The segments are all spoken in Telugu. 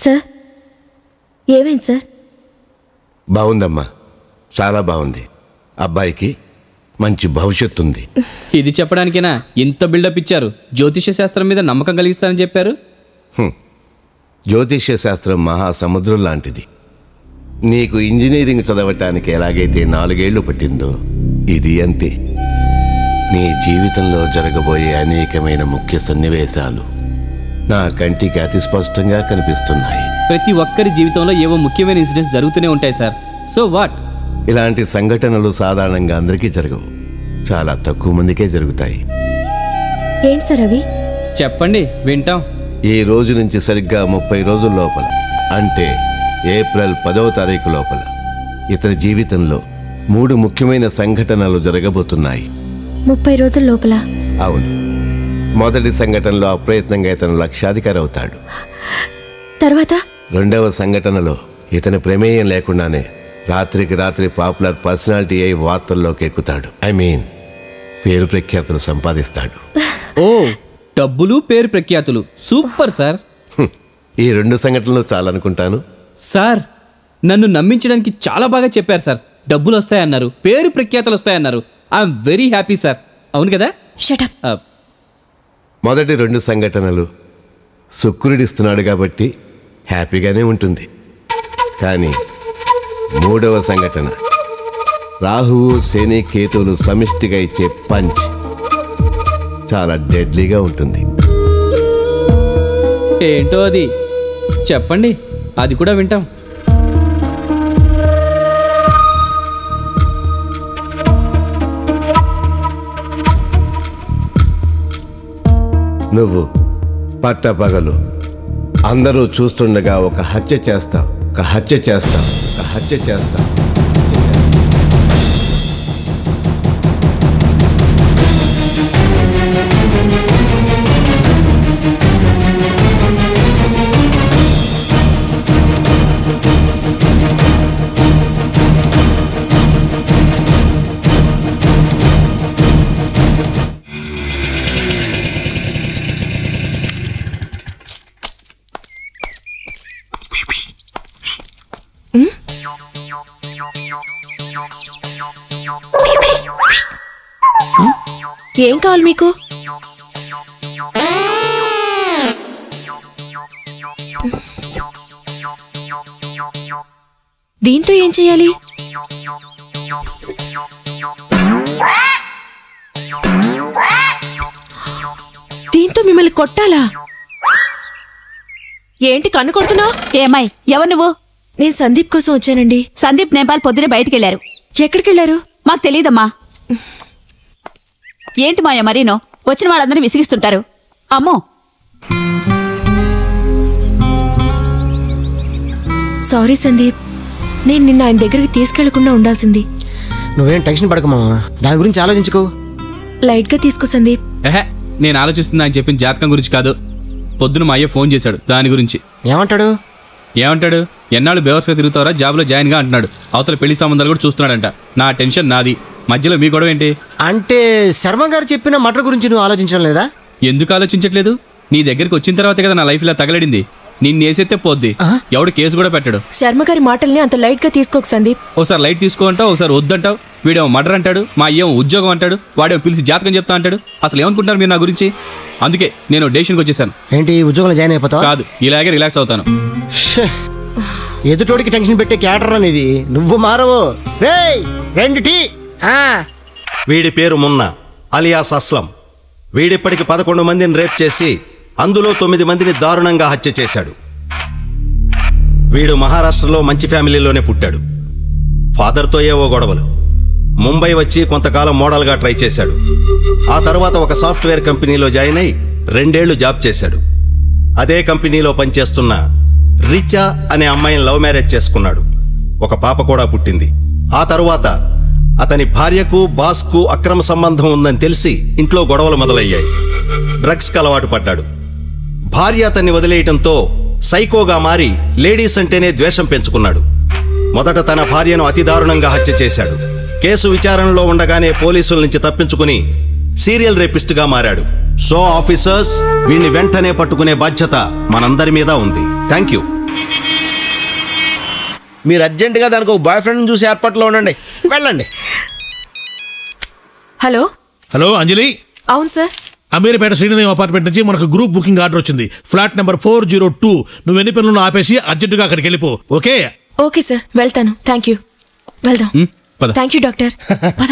సార్ ఏమైంది సార్? బాగుందమ్మా, చాలా బాగుంది. అబ్బాయికి మంచి భవిష్యత్తు ఉంది. ఇది చెప్పడానికేనా ఇంత బిల్డప్ ఇచ్చారు? జ్యోతిష్య శాస్త్రం మీద నమ్మకం కలిగిస్తారని చెప్పారు. జ్యోతిష్య శాస్త్రం మహాసముద్రం లాంటిది. నీకు ఇంజనీరింగ్ చదవటానికి ఎలాగైతే 4 ఏళ్లు పట్టిందో ఇది అంతే. నీ జీవితంలో జరగబోయే అనేకమైన ముఖ్య సన్నివేశాలు నా కంటికి అతి స్పష్టంగా కనిపిస్తున్నాయి. ప్రతి ఒక్కరి జీవితంలో ఏవో ముఖ్యమైన ఇన్సిడెంట్స్ జరుగుతూనే ఉంటాయి సార్. So what? ఇలాంటి సంఘటనలు సాధారణంగా అందరికీ జరగవు, చాలా తక్కువ మందికే జరుగుతాయి. ఏంటి సార్ అవి? చెప్పండి, వింటాం. ఈ రోజు నుంచి సరిగ్గా 30 రోజుల లోపల, అంటే ఏప్రిల్ 10వ తారీఖు లోపల ఇతని జీవితంలో 3 ముఖ్యమైన సంఘటనలు జరగబోతున్నాయి. 30 రోజుల లోపల? అవును. మొదటి సంఘటనలో అప్రయత్నంగా ఇతను లక్షాధికారి అవుతాడు. తర్వాత? రెండవ సంఘటనలో ఇతని ప్రమేయం లేకుండానే రాత్రికి రాత్రి పాపులర్ పర్సనాలిటీ అయి వార్తల్లోకి ఎక్కుతాడు. పేరు ప్రఖ్యాతులు సంపాదిస్తాడు. ఓ, డబ్బులు పేరు ప్రఖ్యాతులు, సూపర్ సార్. ఈ 2 సంఘటనలు చాలనుకుంటాను. సార్, నన్ను నమ్మించడానికి చాలా బాగా చెప్పారు సార్. డబ్బులు వస్తాయన్నారు, పేరు ప్రఖ్యాతులు వస్తాయన్నారు. I'm very happy sir. అవును కదా? షటప్. మొదటి 2 సంఘటనలు శుక్రుడిస్తున్నాడు కాబట్టి హ్యాపీగానే ఉంటుంది. కానీ 3వ సంఘటన రాహువు శని కేతువులు సమిష్టిగా ఇచ్చే పంచ్ చాలా డెడ్లీగా ఉంటుంది. ఏంటో అది చెప్పండి, అది కూడా వింటాం. నువ్వు పట్టపగలు అందరూ చూస్తుండగా ఒక హత్య చేస్తావు. ఏం కావాలి మీకు? దీంతో ఏం చేయాలి? దీంతో మిమ్మల్ని కొట్టాలా? ఏంటి కన్ను కొడుతున్నావు? ఏమై, ఎవరు నువ్వు? నేను సందీప్ కోసం వచ్చానండి. సందీప్ నేపాల్ పొద్దునే బయటికెళ్లారు. ఎక్కడికెళ్లారు? మాకు తెలీదమ్మా. ఏంటి మాయ మరీనో, వచ్చిన వాళ్ళందరూ విసిగిస్తుంటారు. అమ్మో, సారీ సందీప్, నేను నిన్న ఆయన దగ్గరికి తీసుకెళ్లకుండా ఉండాల్సింది. నువ్వేం టెన్షన్ పడకు మామ, దాని గురించి ఆలోచించుకో. లైట్ గా తీసుకో సందీప్. నేను ఆలోచిస్తున్నా ఆయన చెప్పిన జాతకం గురించి కాదు. పొద్దున మా అయ్య ఫోన్ చేశాడు, దాని గురించి. ఏమంటాడు? ఎన్నాళ్ళు బేవర్స్గా తిరుగుతారా, జాబ్లో జాయిన్ గా అంటున్నాడు. అవతల పెళ్లి సంబంధాలు కూడా చూస్తున్నాడంట. నా టెన్షన్ నాది, మధ్యలో మీ గొడవ ఏంటి? అంటే శర్మ గారు చెప్పిన మటర్ గురించి నువ్వు ఆలోచించడం లేదా? ఎందుకు ఆలోచించట్లేదు? నీ దగ్గరికి వచ్చిన తర్వాతే కదా నా లైఫ్ ఇలా తగలడింది. నిన్ను వేసేస్తే పోద్ది, ఎవడు కేసు కూడా పెట్టాడు. శర్మ గారి మాటల్ని అంత లైట్ గా తీసుకోక సందీప్. ఒకసారి లైట్ తీసుకో అంటావు, ఒకసారి వద్దంటావు. వీడేమో మర్డర్ అంటాడు, మా అయ్యేమో ఉద్యోగం అంటాడు, వాడేమో పిలిచి జాతకం చెప్తా అంటాడు. అసలు ఏమనుకుంటారు మీరు నా గురించి? అందుకే నేను డెసిషన్కి వచ్చేసాను. ఏంటి, ఉద్యోగంలో జాయిన్ అయిపోతావు? కాదు, ఇలాగే రిలాక్స్ అవుతాను. ఎదుటోడికి టెన్షన్ పెట్టే క్యాటర్ అనేది నువ్వు మారవు. రేయ్, 2 టీ. వీడి పేరు మున్నా అలియాస్ అస్లం. వీడిప్పటికి 11 మందిని రేప్ చేసి అందులో 9 మందిని దారుణంగా హత్య చేశాడు. వీడు మహారాష్ట్రలో మంచి ఫ్యామిలీలోనే పుట్టాడు. ఫాదర్తో ఏవో గొడవలు. ముంబై వచ్చి కొంతకాలం మోడల్గా ట్రై చేశాడు. ఆ తర్వాత ఒక సాఫ్ట్వేర్ కంపెనీలో జాయిన్ అయి 2 ఏళ్లు జాబ్ చేశాడు. అదే కంపెనీలో పనిచేస్తున్న రిచా అనే అమ్మాయిని లవ్ మ్యారేజ్ చేసుకున్నాడు. ఒక పాప కూడా పుట్టింది. ఆ తరువాత అతని భార్యకు బాస్కు అక్రమ సంబంధం ఉందని తెలిసి ఇంట్లో గొడవలు మొదలయ్యాయి. డ్రగ్స్కి అలవాటు పడ్డాడు. భార్య అతన్ని వదిలేయటంతో సైకోగా మారి లేడీస్ అంటేనే ద్వేషం పెంచుకున్నాడు. మొదట తన భార్యను అతి దారుణంగా హత్య చేశాడు. కేసు విచారణలో ఉండగానే పోలీసుల నుంచి తప్పించుకుని సీరియల్ రేపిస్ట్గా మారాడు. సో ఆఫీసర్స్, వీడిని వెంటనే పట్టుకునే బాధ్యత మనందరి మీద ఉంది. Thank you. మీరు అర్జెంటుగా దానికి ఒక బాయ్ ఫ్రెండ్ చూసి ఏర్పాట్లో ఉండండి. వెళ్ళండి. Hello hello Anjali. అవును సార్. అమీర్పేట శ్రీనివాస్ అపార్ట్మెంట్ నుంచి మనకు గ్రూప్ బుకింగ్ ఆర్డర్ వచ్చింది. Flat number 402. నువ్వు ఎన్ని పనులను ఆపేసి అర్జెంటుగా అక్కడికి వెళ్ళిపో. ఓకే? ఓకే సార్, వెళ్తాను. Thank you. వెళ్దాం. Thank you doctor. పద.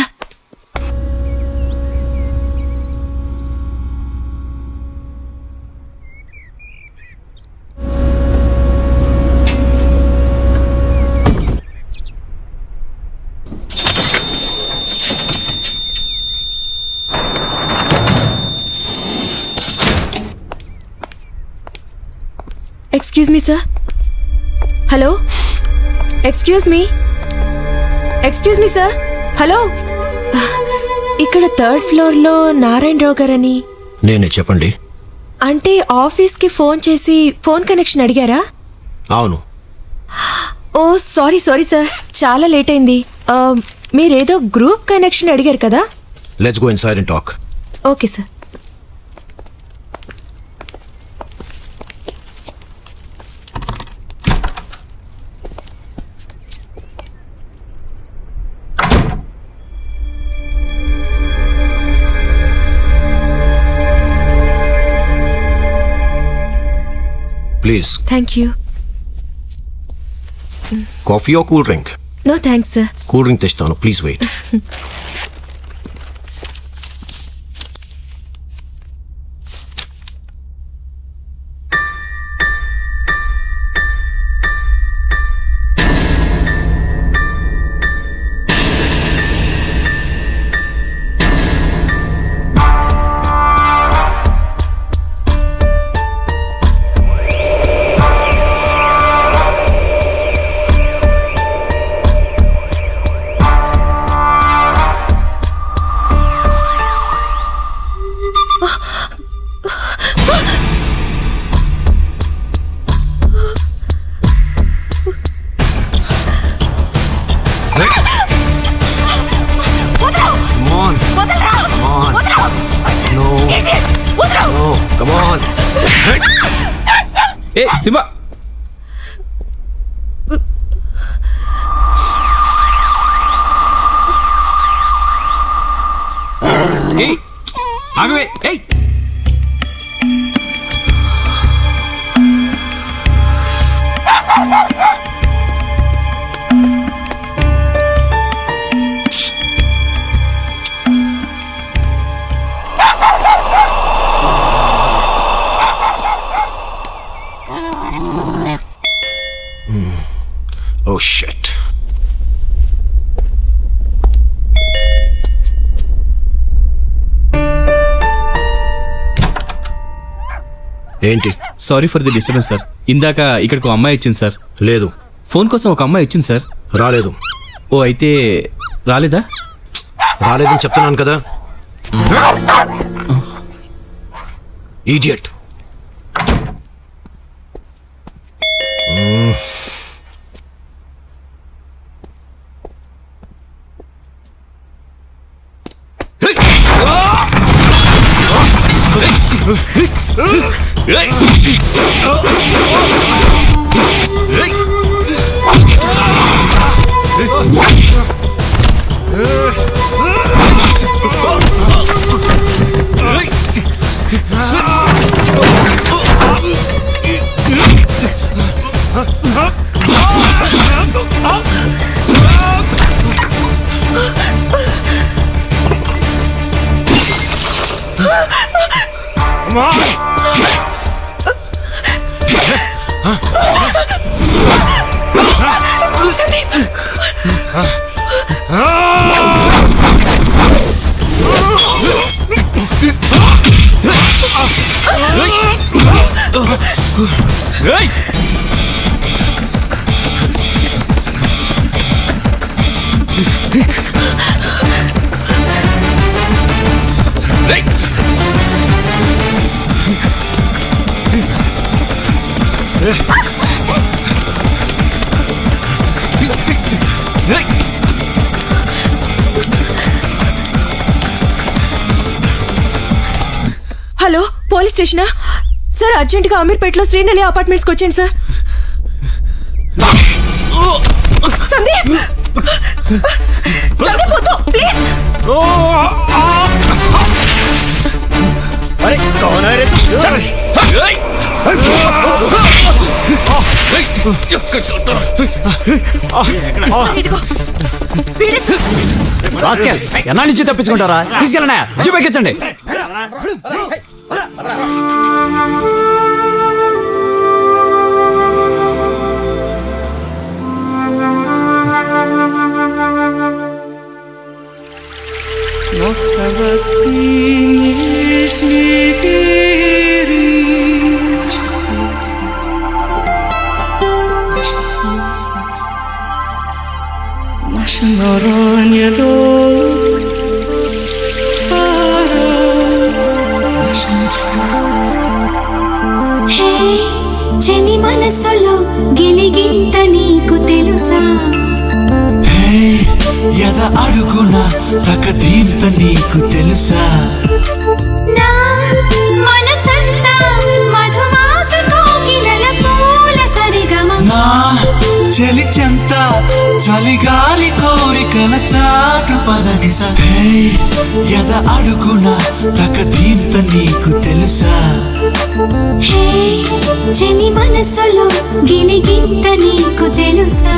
Excuse me sir. Hello, excuse me sir. Hello, ఇక్కడ 3rd ఫ్లోర్లో నారాయణరావు గారని. నేనే, చెప్పండి. అంటే ఆఫీస్కి ఫోన్ చేసి ఫోన్ కనెక్షన్ అడిగారా? అవును. ఓ సారీ సార్, చాలా లేట్ అయింది. మీరేదో గ్రూప్ కనెక్షన్ అడిగారు కదా? Let's go inside and talk. Okay sir. Please. Thank you. Coffee or cool drink? No thanks sir. Cool drink తెస్తాను, ప్లీజ్ వెయిట్. ఏ శివ, ఆగవే. ఏయ్ Oh shit. ఏంటి? Sorry for the disturbance sir. ఇందాక ఇక్కడికి అమ్మాయి వచ్చింది సార్. లేదు. ఫోన్ కోసం ఒక అమ్మాయి వచ్చింది సార్. రాలేదు. ఓ అయితే రాలేదా? రాలేదని చెప్తున్నాను కదా. ఈడియట్. స్టేషనా? సార్ అర్జెంటుగా అమీర్పేటలో శ్రీనలి అపార్ట్మెంట్స్కి వచ్చాను సార్. సందీప్ సందీప్ వద్దు ప్లీజ్. अरे कौन है रे तू? ఎన్నా నుంచి తప్పించుకుంటారా? తీసుకెళ్ళనా చూపెక్కించండి. చలి మనసులో గిలిగింత నీకు తెలుసా? ఎద అడుగున తకదీంత నీకు తెలుసా? నా మనసంతా మధుమాస కోకిలల పూల సరిగమ. నా చలి చెంత చలిగాలి కోరికల చాటు పదనిస. ఎద అడుగున తకదీంత నీకు తెలుసా? చలి మనసులో గిలిగింత నీకు తెలుసా?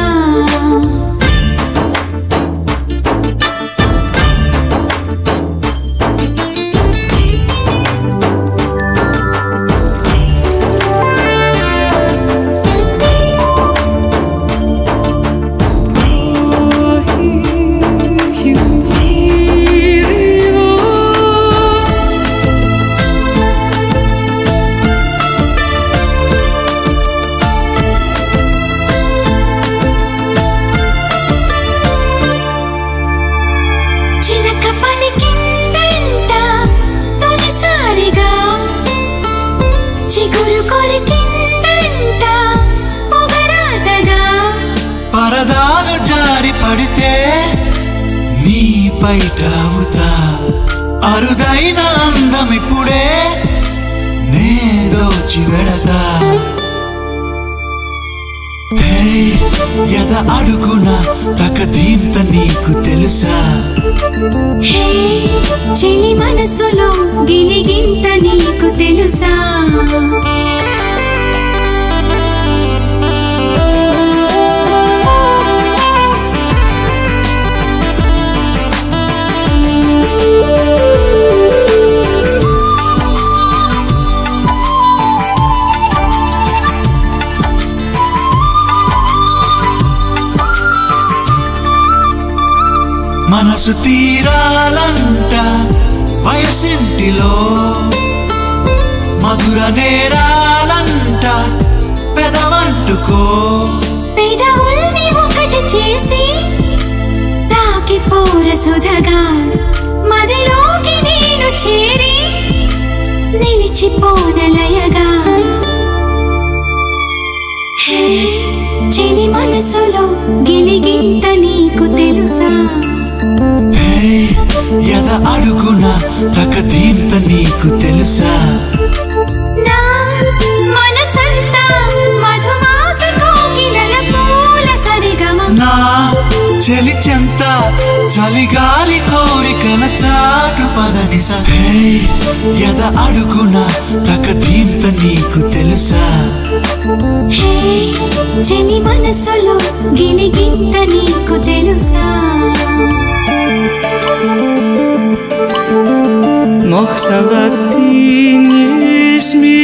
పరదాలు జారి పడితే నీ బయట అవుతా. అరుదైన అందం ఇప్పుడే నే దోచి వెడతా. ఎద అడుగున తకదీంత నీకు తెలుసా? చలి మనసులో గిలిగింత నీకు తెలుసా? మనసు తీరాలంట వయసింటిలో, మధుర నేరాలంట పెదవంటుకో. పెదవుల్ని ఒకటి చేసి తాకి పోరసుధగా మదిలోకి నేను చేరి నిలిచిపోనలయగా. చలి మనసులో గిలిగింత నీకు తెలుసా? ఎద అడుగున తకదీంత నీకు తెలుసా? నా మనసంతా మధుమాస కోకిలల పూల సరిగమ. నా చలి చెంత చలిగాలి కోరికల చాటు పదనిస. ఎద అడుగున తకదీంత నీకు తెలుసా? చలి మనసులో గిలిగింత నీకు తెలుసా? מחسبتی نیست